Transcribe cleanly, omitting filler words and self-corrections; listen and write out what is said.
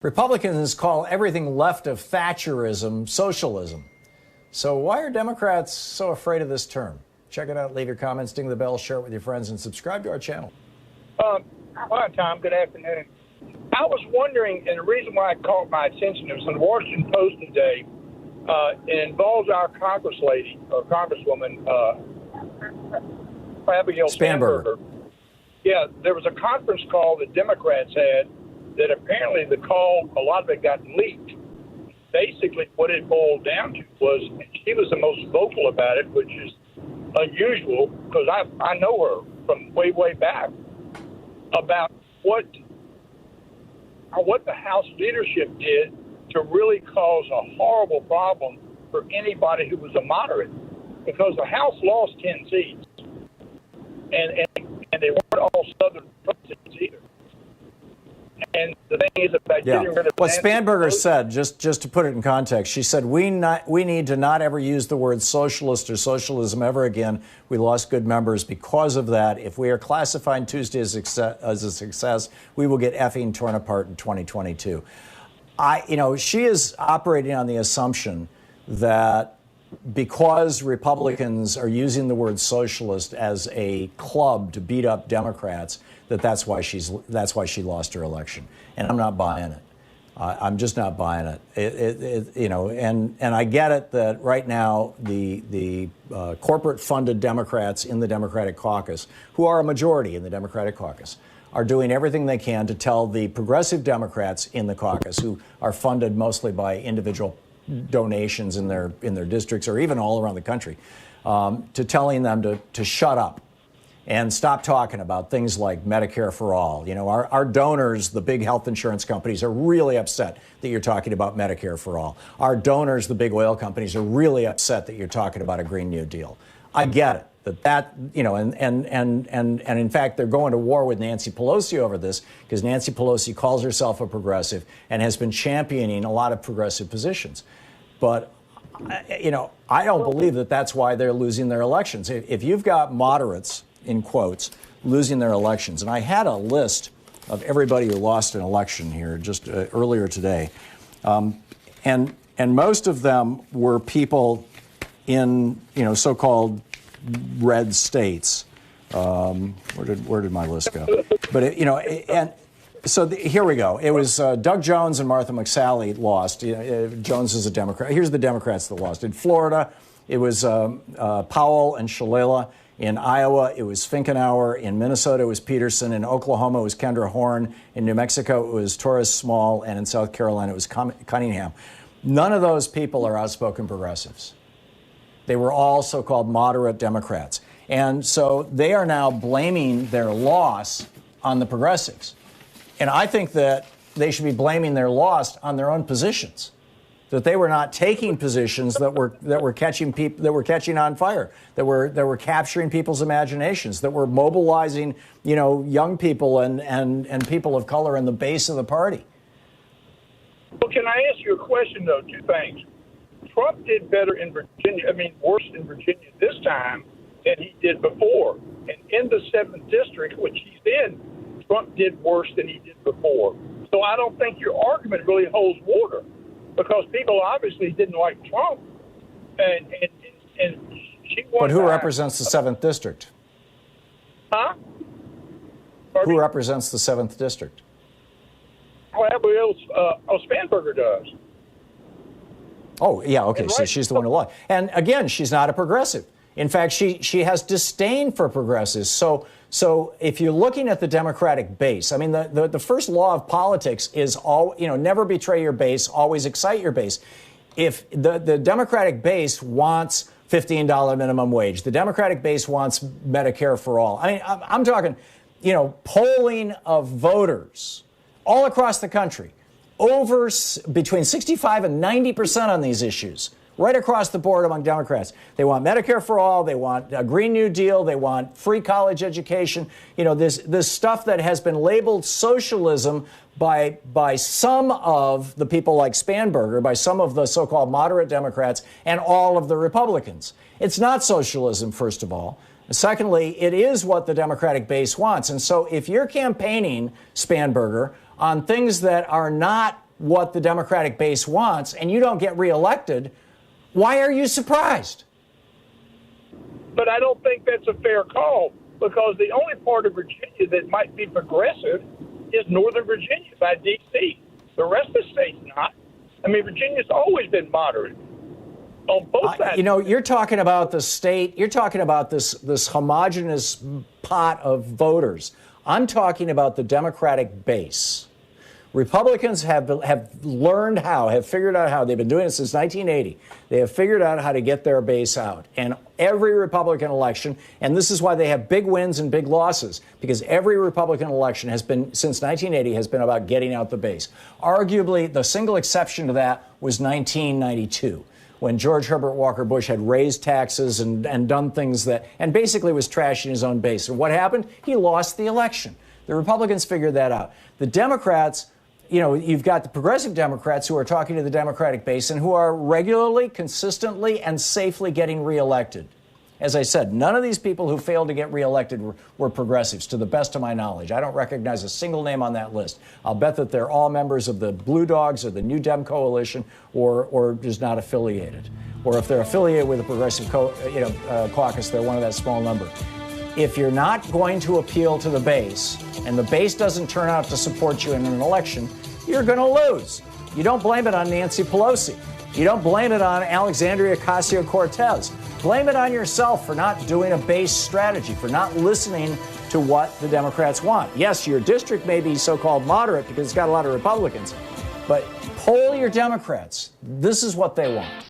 Republicans call everything left of Thatcherism socialism. So why are Democrats so afraid of this term? Check it out, leave your comments, ding the bell, share it with your friends, and subscribe to our channel. Hi, Tom. Good afternoon. I was wondering, and the reason why it caught my attention, it was in the Washington Post today. It involves our Congress lady, or Congresswoman, Abigail Spanberger. Yeah, there was a conference call that Democrats had that apparently the call, a lot of it got leaked. Basically, what it boiled down to was she was the most vocal about it, which is unusual because I know her from way, way back, about what the House leadership did to really cause a horrible problem for anybody who was a moderate, because the House lost 10 seats, and they weren't all Southern Republicans either. And the thing is about getting rid of what Spanberger said, just to put it in context, she said, we need to not ever use the word socialist or socialism ever again. We lost good members because of that. If we are classifying Tuesday as a success, we will get effing torn apart in 2022. She is operating on the assumption that because Republicans are using the word socialist as a club to beat up Democrats, that's why she lost her election, and I'm not buying it. I'm just not buying it. And I get it that right now the corporate-funded Democrats in the Democratic caucus, who are a majority in the Democratic caucus, are doing everything they can to tell the progressive Democrats in the caucus, who are funded mostly by individual donations in their districts or even all around the country, to telling them to shut up and stop talking about things like Medicare for all. You know, our donors, the big health insurance companies, are really upset that you're talking about Medicare for all. Our donors, the big oil companies, are really upset that you're talking about a Green New Deal. I get it. And in fact, they're going to war with Nancy Pelosi over this, because Nancy Pelosi calls herself a progressive and has been championing a lot of progressive positions. But, I don't believe that that's why they're losing their elections. If you've got moderates, in quotes, losing their elections, and I had a list of everybody who lost an election here just earlier today, and most of them were people in, so-called red states. Where did my list go? But here we go. It was Doug Jones and Martha McSally lost. Jones is a Democrat. Here's the Democrats that lost. In Florida, it was Powell and Shalala. In Iowa, it was Finkenauer. In Minnesota, it was Peterson. In Oklahoma, it was Kendra Horn. In New Mexico, it was Torres Small. And in South Carolina, it was Cunningham. None of those people are outspoken progressives. They were all so-called moderate Democrats. And so they are now blaming their loss on the progressives. And I think that they should be blaming their loss on their own positions, that they were not taking positions that were catching on fire, that were capturing people's imaginations, that were mobilizing, young people and people of color in the base of the party. Well, can I ask you a question, though? Two things. Trump did better in Virginia, worse in Virginia this time than he did before. And in the 7th district, which he's in, Trump did worse than he did before. So I don't think your argument really holds water, because people obviously didn't like Trump. And she won. But who represents the 7th district? Huh? Who represents the 7th district? Well, Spanberger does. Oh, yeah, okay, so she's the one who lost. And again, she's not a progressive. In fact, she has disdain for progressives. So if you're looking at the Democratic base, the first law of politics is never betray your base, always excite your base. If the Democratic base wants $15 minimum wage, the Democratic base wants Medicare for all. I'm talking, polling of voters all across the country, over between 65 and 90% on these issues, right across the board among Democrats. They want Medicare for all. They want a Green New Deal. They want free college education. This stuff that has been labeled socialism by some of the people like Spanberger, by some of the so-called moderate Democrats, and all of the Republicans. It's not socialism, first of all. Secondly, it is what the Democratic base wants. And so if you're campaigning, Spanberger, on things that are not what the Democratic base wants and you don't get reelected, why are you surprised? But I don't think that's a fair call, because the only part of Virginia that might be progressive is Northern Virginia by D.C. The rest of the state's not. I mean, Virginia's always been moderate on both sides. You know, you're talking about the state. You're talking about this homogenous pot of voters. I'm talking about the Democratic base. Republicans have learned how, have figured out how. They've been doing it since 1980. They have figured out how to get their base out. And every Republican election, and this is why they have big wins and big losses, because every Republican election has been, since 1980, has been about getting out the base. Arguably, the single exception to that was 1992, when George Herbert Walker Bush had raised taxes and done things that, and basically was trashing his own base. And what happened? He lost the election. The Republicans figured that out. The Democrats, you know, you've got the progressive Democrats who are talking to the Democratic base and who are regularly, consistently, and safely getting reelected. As I said, none of these people who failed to get reelected were progressives, to the best of my knowledge. I don't recognize a single name on that list. I'll bet that they're all members of the Blue Dogs or the New Dem Coalition, or just not affiliated. Or if they're affiliated with the Progressive Caucus, they're one of that small number. If you're not going to appeal to the base, and the base doesn't turn out to support you in an election, you're going to lose. You don't blame it on Nancy Pelosi. You don't blame it on Alexandria Ocasio-Cortez. Blame it on yourself for not doing a base strategy, for not listening to what the Democrats want. Yes, your district may be so-called moderate because it's got a lot of Republicans, but poll your Democrats. This is what they want.